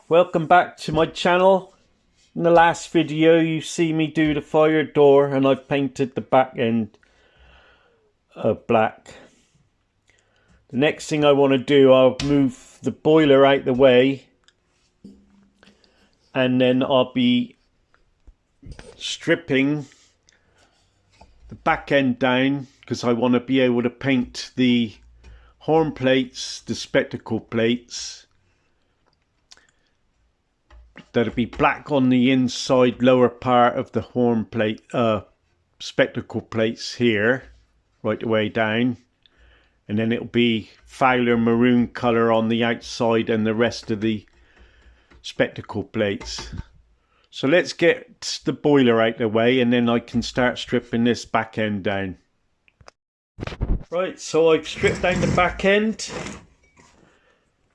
Welcome back to my channel. In the last video you see me do the fire door and I've painted the back end black. The next thing I want to do, I'll move the boiler out the way and then I'll be stripping the back end down because I want to be able to paint the horn plates, the spectacle plates. That'll be black on the inside lower part of the horn plate, spectacle plates here, right the way down. And then it'll be Fowler maroon colour on the outside and the rest of the spectacle plates. So let's get the boiler out the way and then I can start stripping this back end down. Right, so I've stripped down the back end.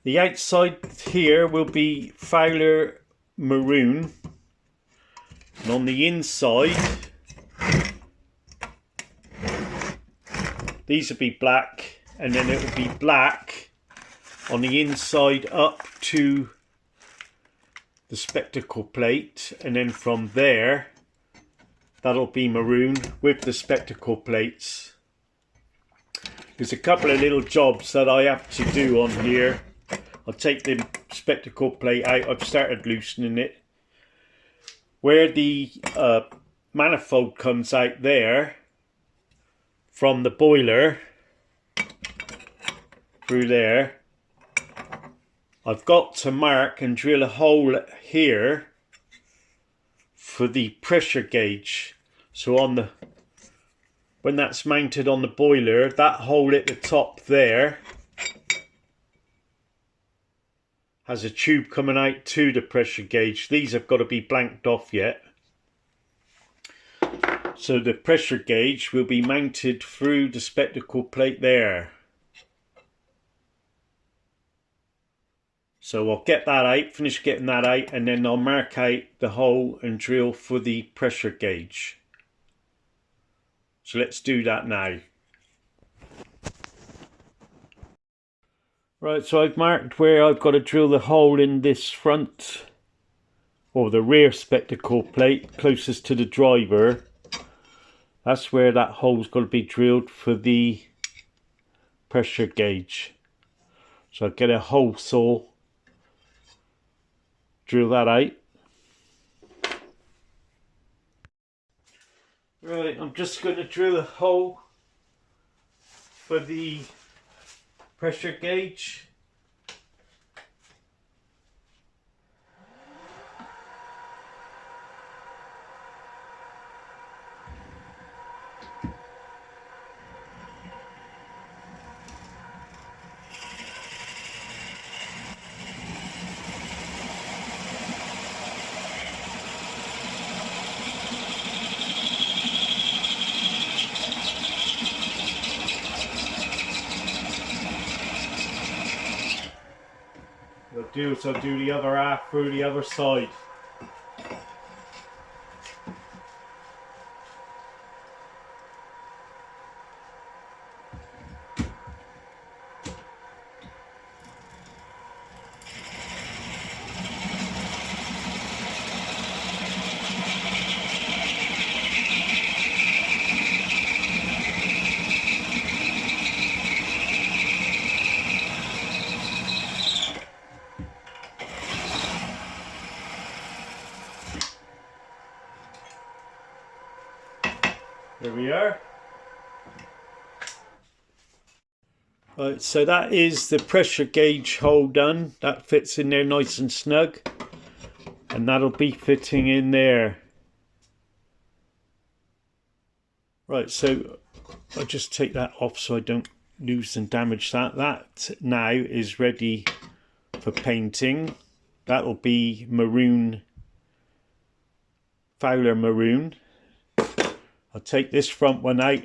The outside here will be Fowler maroon, and on the inside these will be black, and then it will be black on the inside up to the spectacle plate, and then from there that'll be maroon with the spectacle plates. There's a couple of little jobs that I have to do on here. I'll take the spectacle plate out. I've started loosening it. Where the manifold comes out there from the boiler through there, I've got to mark and drill a hole here for the pressure gauge. So on the when that's mounted on the boiler, that hole at the top there has a tube coming out to the pressure gauge. These have got to be blanked off yet. So the pressure gauge will be mounted through the spectacle plate there. So I'll get that out, finish getting that out, and then I'll mark out the hole and drill for the pressure gauge. So let's do that now. Right, so I've marked where I've got to drill the hole in this front or the rear spectacle plate closest to the driver. That's where that hole's got to be drilled for the pressure gauge. So I'll get a hole saw, drill that out. Right, I'm just going to drill a hole for the pressure gauge. So do the other half through the other side. There we are. Right, so that is the pressure gauge hole done. That fits in there nice and snug, and that'll be fitting in there. Right, so I'll just take that off so I don't lose and damage that. That now is ready for painting. That'll be maroon, Fowler maroon. I'll take this front one out.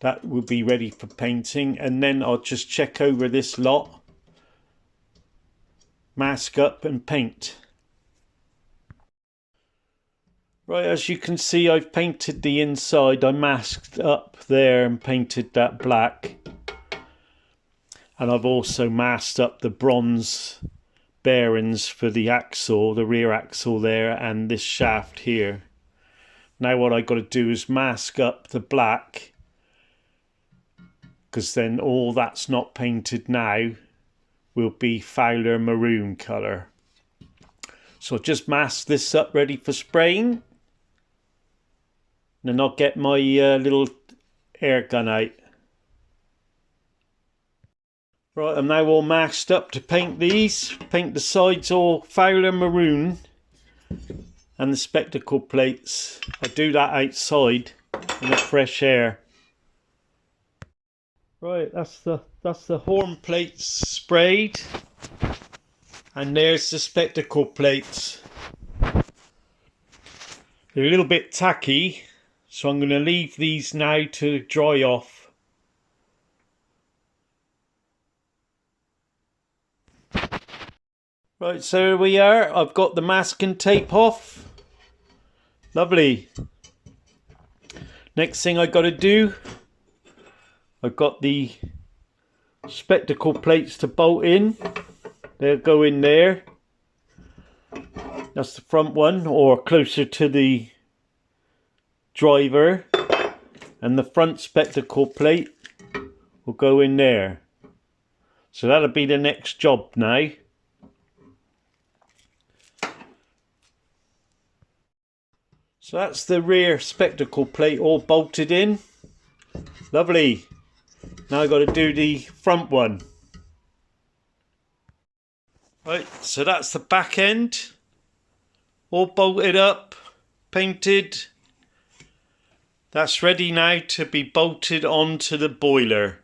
That will be ready for painting, and then I'll just check over this lot, mask up and paint. Right, as you can see, I've painted the inside. I masked up there and painted that black. And I've also masked up the bronze bearings for the axle, the rear axle there, and this shaft here. Now what I got to do is mask up the black, because then all that's not painted now will be Fowler maroon colour. So just mask this up ready for spraying. Then I'll get my little air gun out. Right, I'm now all masked up to paint these. Paint the sides all Fowler maroon and the spectacle plates. I do that outside in the fresh air. Right, that's the horn plates sprayed, and there's the spectacle plates. They're a little bit tacky, so I'm going to leave these now to dry off. Right, so here we are. I've got the masking tape off. Lovely. Next thing I got to do, I've got the spectacle plates to bolt in. They'll go in there. That's the front one, or closer to the driver. And the front spectacle plate will go in there. So that'll be the next job now. So that's the rear spectacle plate all bolted in. Lovely. Now I've got to do the front one. Right, so that's the back end. All bolted up, painted. That's ready now to be bolted onto the boiler.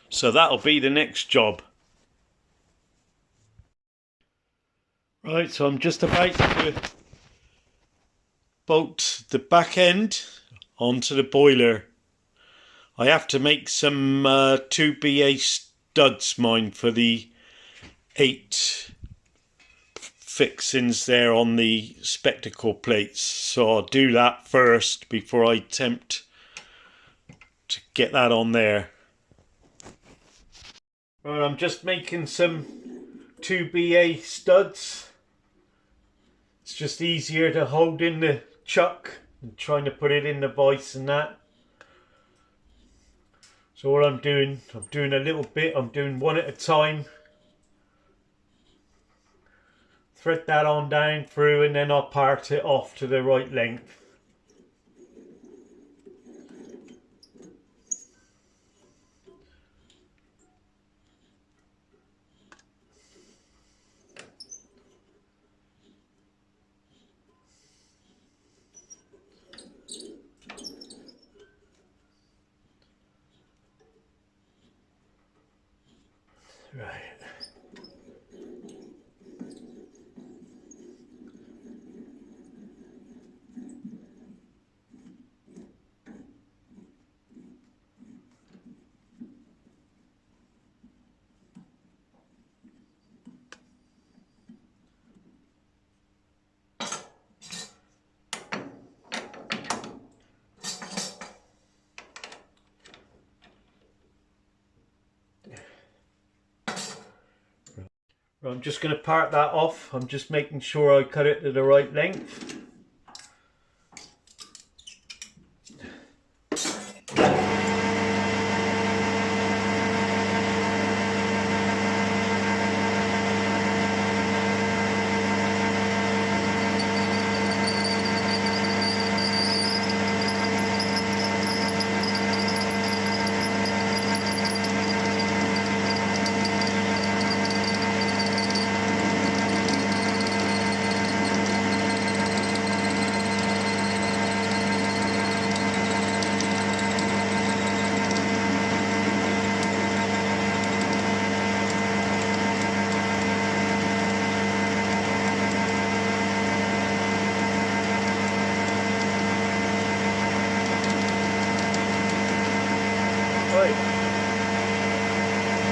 So that'll be the next job. Right, so I'm just about to bolt the back end onto the boiler. I have to make some 2BA studs, mine, for the 8 fixings there on the spectacle plates. So I'll do that first before I attempt to get that on there. Right, I'm just making some 2BA studs. It's just easier to hold in the chuck and trying to put it in the vise and that. So what I'm doing a little bit, I'm doing one at a time. Thread that on down through, and then I'll part it off to the right length. Right. I'm just going to part that off. I'm just making sure I cut it to the right length.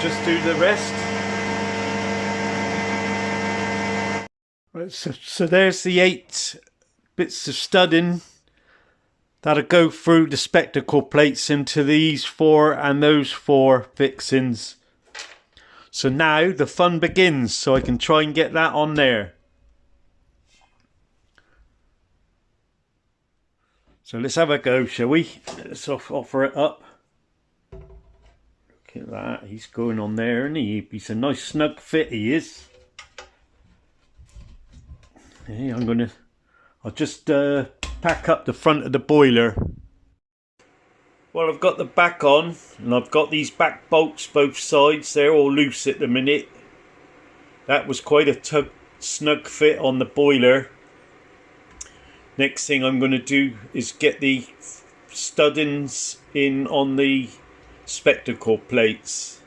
Just do the rest. Right, so there's the 8 bits of studding that'll go through the spectacle plates into these 4 and those 4 fixings. So now the fun begins, so I can try and get that on there. So let's have a go, shall we? Let's offer it up. Look at that, he's going on there, isn't he? He's a nice snug fit, he is. Hey, I'll just pack up the front of the boiler. Well, I've got the back on, and I've got these back bolts both sides. They're all loose at the minute. That was quite a snug fit on the boiler. Next thing I'm going to do is get the studdings in on the spectacle plates.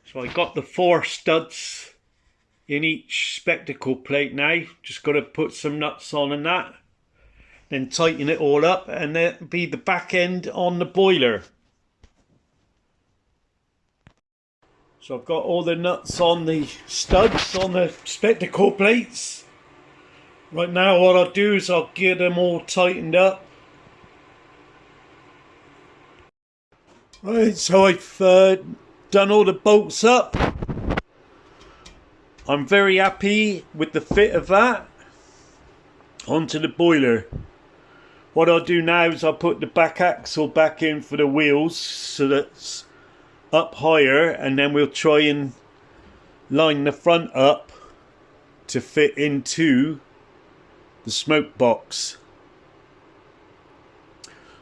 So I got the 4 studs in each spectacle plate now. Just got to put some nuts on and that. Then tighten it all up, and that'll be the back end on the boiler. So I've got all the nuts on the studs on the spectacle plates. Right now what I'll do is I'll get them all tightened up. Right, so I've done all the bolts up. I'm very happy with the fit of that onto the boiler. What I'll do now is I'll put the back axle back in for the wheels so that's up higher, and then we'll try and line the front up to fit into the smoke box.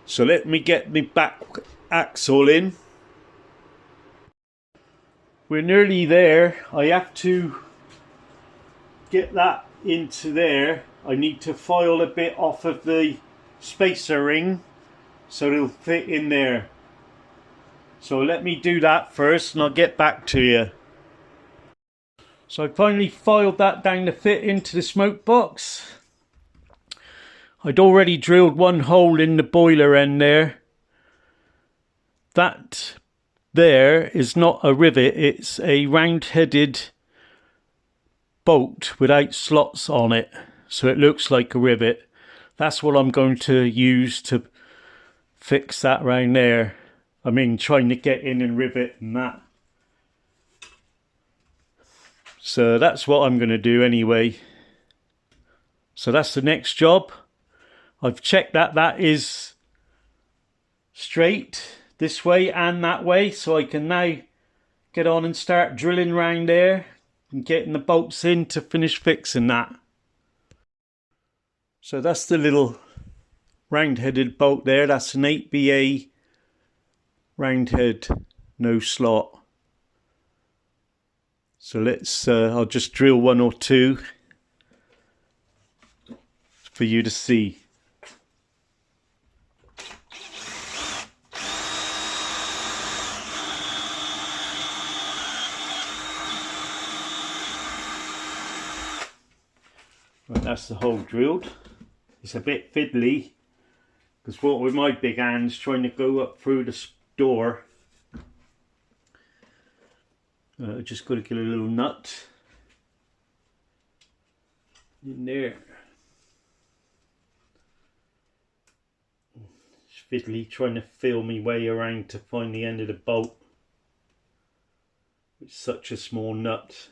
So let me get the back axle in. We're nearly there. I have to get that into there. I need to file a bit off of the spacer ring so it'll fit in there. So let me do that first and I'll get back to you. So I finally filed that down to fit into the smoke box. I'd already drilled one hole in the boiler end there. That there is not a rivet, it's a round-headed bolt without slots on it, so it looks like a rivet. That's what I'm going to use to fix that round there. I mean, trying to get in and rivet and that. So that's what I'm going to do anyway. So that's the next job. I've checked that that is straight this way and that way, so I can now get on and start drilling around there and getting the bolts in to finish fixing that. So that's the little round-headed bolt there. That's an 8BA round head, no slot. So let's I'll just drill 1 or 2 for you to see. Right, that's the hole drilled. It's a bit fiddly because what with my big hands trying to go up through the door, just got to get a little nut in there. It's fiddly trying to feel my way around to find the end of the bolt. It's such a small nut.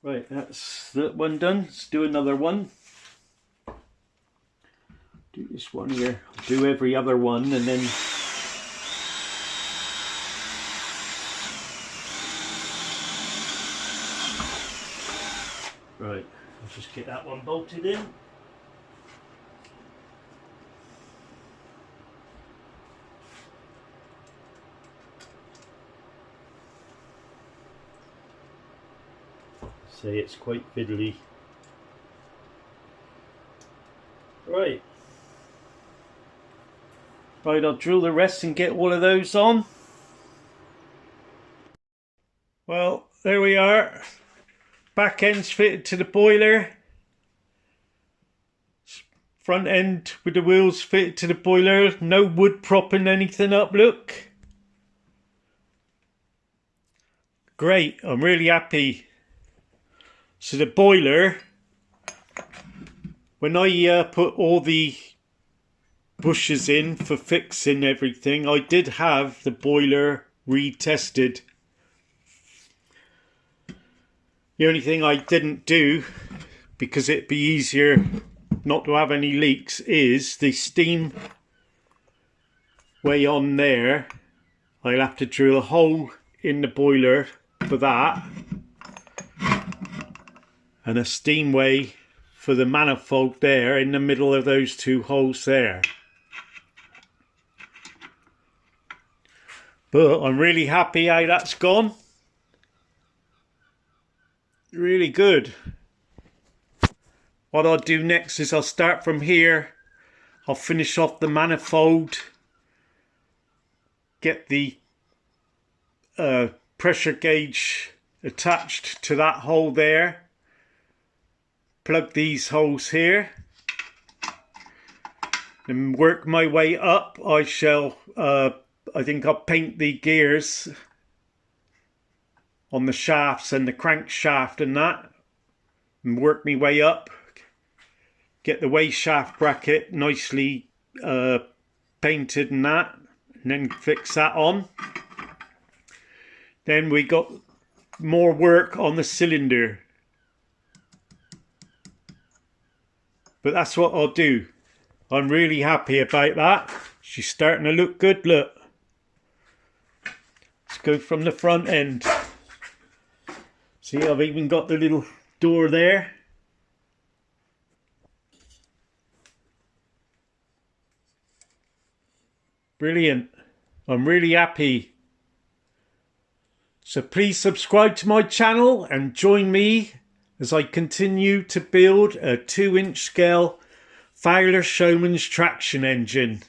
Right, that's that one done. Let's do another one. Do this one here. I'll do every other one and then right, I'll just get that one bolted in. Say it's quite fiddly. Right. Right, I'll drill the rest and get all of those on. Well, there we are. Back end's fitted to the boiler. Front end with the wheels fitted to the boiler. No wood propping anything up, look. Great, I'm really happy. So the boiler when I put all the bushes in for fixing everything, I did have the boiler retested. The only thing I didn't do, because it'd be easier not to have any leaks, is the steam way on there. I'll have to drill a hole in the boiler for that, and a steam way for the manifold there in the middle of those two holes there. But I'm really happy how that's gone. Really good. What I'll do next is I'll start from here. I'll finish off the manifold, get the pressure gauge attached to that hole there, plug these holes here, and work my way up. I shall I think I'll paint the gears on the shafts and the crankshaft and that, and work my way up, get the waste shaft bracket nicely painted and that, and then fix that on. Then we got more work on the cylinder, but that's what I'll do. I'm really happy about that. She's starting to look good, look. Let's go from the front end. See, I've even got the little door there. Brilliant. I'm really happy. So please subscribe to my channel and join me as I continue to build a 2-inch scale Fowler Showmans traction engine.